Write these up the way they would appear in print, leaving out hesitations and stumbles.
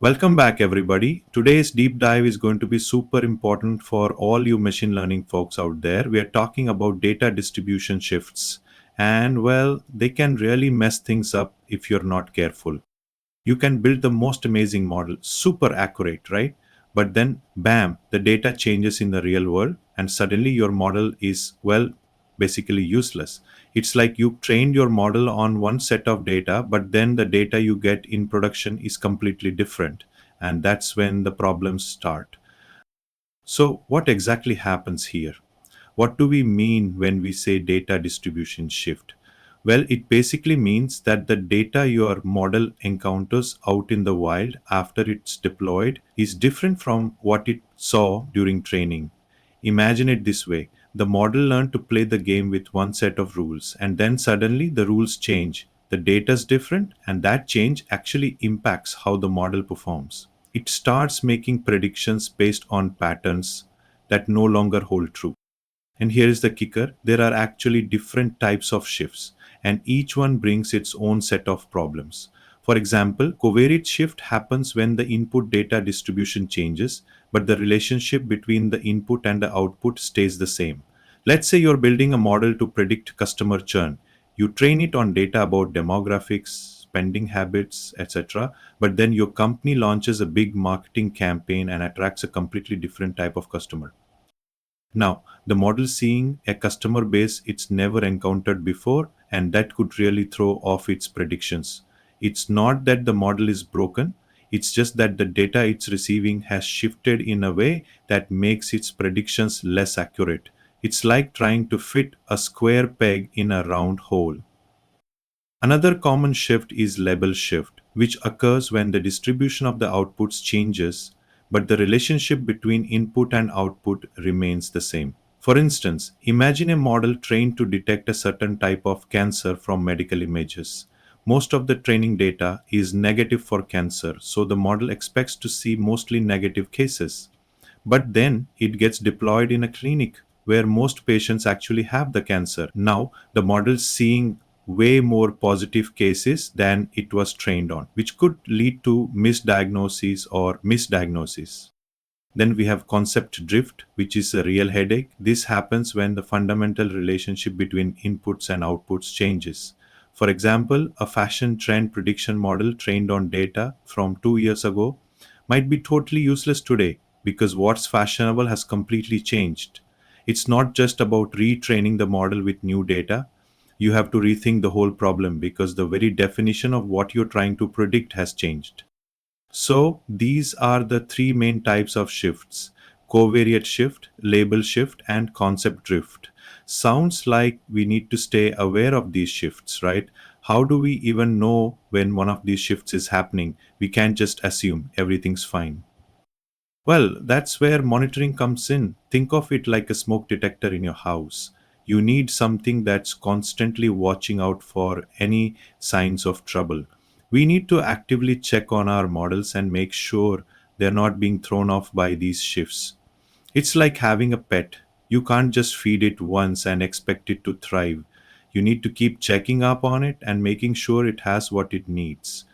Welcome back, everybody. Today's deep dive is going to be super important for all you machine learning folks out there. We are talking about data distribution shifts, and well, they can really mess things up if you're not careful. You can build the most amazing model, super accurate, right? But then, bam, the data changes in the real world, and suddenly your model is, well, basically useless. It's like you trained your model on one set of data, but then the data you get in production is completely different. And that's when the problems start. So, what exactly happens here? What do we mean when we say data distribution shift? Well, it basically means that the data your model encounters out in the wild after it's deployed is different from what it saw during training. Imagine it this way: the model learned to play the game with one set of rules, and then suddenly the rules change. The data is different, and that change actually impacts how the model performs. It starts making predictions based on patterns that no longer hold true. And here is the kicker: there are actually different types of shifts, and each one brings its own set of problems. For example, covariate shift happens when the input data distribution changes, but the relationship between the input and the output stays the same. Let's say you're building a model to predict customer churn. You train it on data about demographics, spending habits, etc. But then your company launches a big marketing campaign and attracts a completely different type of customer. Now, the model seeing a customer base it's never encountered before, and that could really throw off its predictions. It's not that the model is broken, it's just that the data it's receiving has shifted in a way that makes its predictions less accurate. It's like trying to fit a square peg in a round hole. Another common shift is label shift, which occurs when the distribution of the outputs changes, but the relationship between input and output remains the same. For instance, imagine a model trained to detect a certain type of cancer from medical images. Most of the training data is negative for cancer, so the model expects to see mostly negative cases. But then it gets deployed in a clinic where most patients actually have the cancer. Now the model's seeing way more positive cases than it was trained on, which could lead to misdiagnosis or misdiagnosis. Then we have concept drift, which is a real headache. This happens when the fundamental relationship between inputs and outputs changes. For example, a fashion trend prediction model trained on data from 2 years ago might be totally useless today because what's fashionable has completely changed. It's not just about retraining the model with new data. You have to rethink the whole problem because the very definition of what you're trying to predict has changed. So these are the three main types of shifts: covariate shift, label shift, and concept drift. Sounds like we need to stay aware of these shifts, right? How do we even know when one of these shifts is happening? We can't just assume everything's fine. Well, that's where monitoring comes in. Think of it like a smoke detector in your house. You need something that's constantly watching out for any signs of trouble. We need to actively check on our models and make sure they're not being thrown off by these shifts. It's like having a pet. You can't just feed it once and expect it to thrive. You need to keep checking up on it and making sure it has what it needs.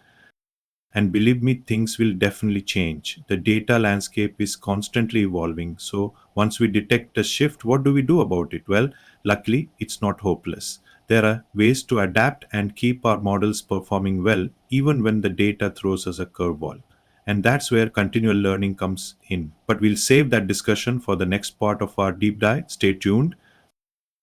And believe me, things will definitely change. The data landscape is constantly evolving. So once we detect a shift, what do we do about it? Well, luckily, it's not hopeless. There are ways to adapt and keep our models performing well, even when the data throws us a curveball. And that's where continual learning comes in. But we'll save that discussion for the next part of our deep dive. Stay tuned.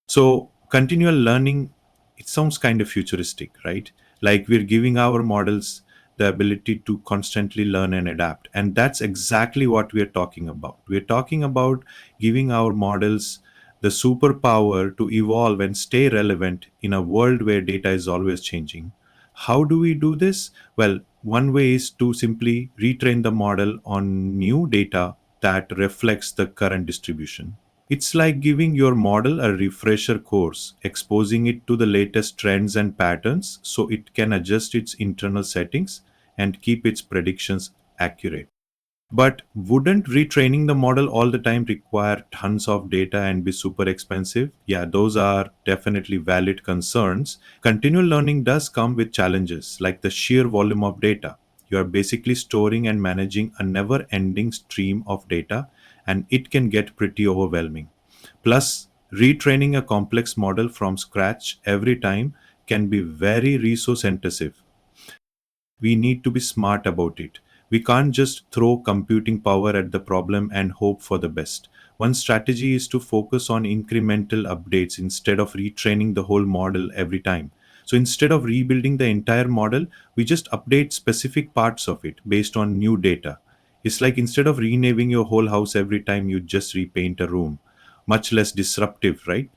So, continual learning, it sounds kind of futuristic, right? Like we're giving our models the ability to constantly learn and adapt. And that's exactly what we're talking about. We're talking about giving our models the superpower to evolve and stay relevant in a world where data is always changing. How do we do this? Well, one way is to simply retrain the model on new data that reflects the current distribution. It's like giving your model a refresher course, exposing it to the latest trends and patterns so it can adjust its internal settings and keep its predictions accurate. But wouldn't retraining the model all the time require tons of data and be super expensive? Yeah, those are definitely valid concerns. Continual learning does come with challenges like the sheer volume of data. You are basically storing and managing a never-ending stream of data, and it can get pretty overwhelming. Plus, retraining a complex model from scratch every time can be very resource intensive. We need to be smart about it. We can't just throw computing power at the problem and hope for the best. One strategy is to focus on incremental updates instead of retraining the whole model every time. So instead of rebuilding the entire model, we just update specific parts of it based on new data. It's like instead of renaming your whole house every time you just repaint a room. Much less disruptive, right?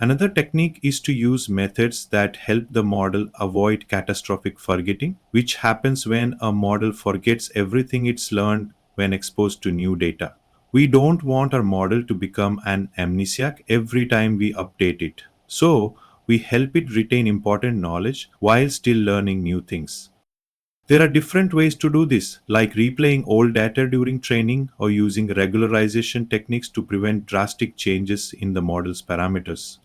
Another technique is to use methods that help the model avoid catastrophic forgetting, which happens when a model forgets everything it's learned when exposed to new data. We don't want our model to become an amnesiac every time we update it. So, we help it retain important knowledge while still learning new things. There are different ways to do this, like replaying old data during training or using regularization techniques to prevent drastic changes in the model's parameters.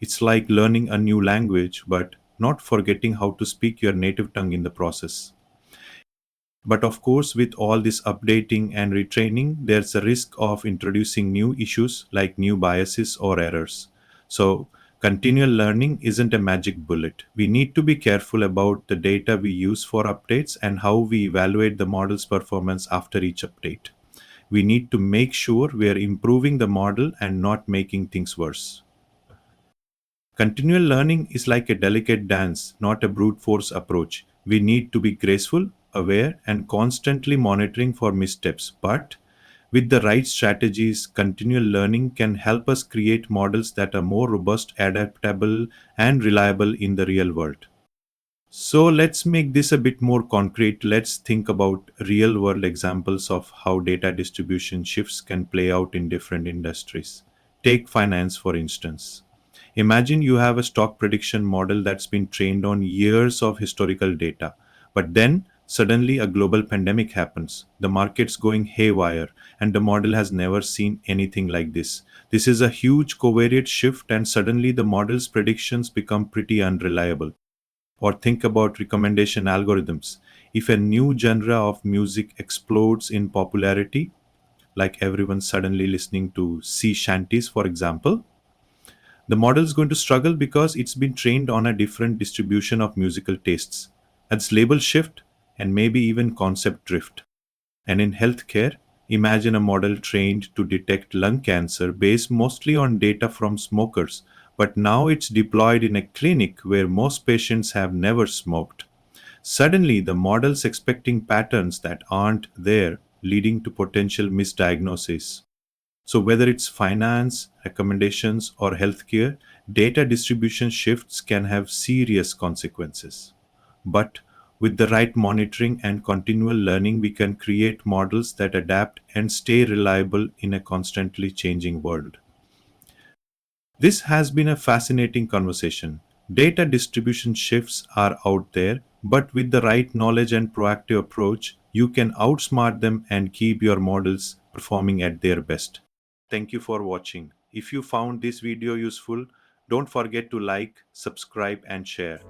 It's like learning a new language, but not forgetting how to speak your native tongue in the process. But of course, with all this updating and retraining, there's a risk of introducing new issues like new biases or errors. So, continual learning isn't a magic bullet. We need to be careful about the data we use for updates and how we evaluate the model's performance after each update. We need to make sure we are improving the model and not making things worse. Continual learning is like a delicate dance, not a brute force approach. We need to be graceful, aware, and constantly monitoring for missteps. But with the right strategies, continual learning can help us create models that are more robust, adaptable, and reliable in the real world. So let's make this a bit more concrete. Let's think about real world examples of how data distribution shifts can play out in different industries. Take finance, for instance. Imagine you have a stock prediction model that's been trained on years of historical data, but then suddenly a global pandemic happens. The market's going haywire, and the model has never seen anything like this. This is a huge covariate shift, and suddenly the model's predictions become pretty unreliable. Or think about recommendation algorithms. If a new genre of music explodes in popularity, like everyone suddenly listening to sea shanties, for example, the model is going to struggle because it's been trained on a different distribution of musical tastes. That's label shift and maybe even concept drift. And in healthcare, imagine a model trained to detect lung cancer based mostly on data from smokers, but now it's deployed in a clinic where most patients have never smoked. Suddenly, the model's expecting patterns that aren't there, leading to potential misdiagnosis. So, whether it's finance, recommendations, or healthcare, data distribution shifts can have serious consequences. But with the right monitoring and continual learning, we can create models that adapt and stay reliable in a constantly changing world. This has been a fascinating conversation. Data distribution shifts are out there, but with the right knowledge and proactive approach, you can outsmart them and keep your models performing at their best. Thank you for watching. If you found this video useful, don't forget to like, subscribe, and share.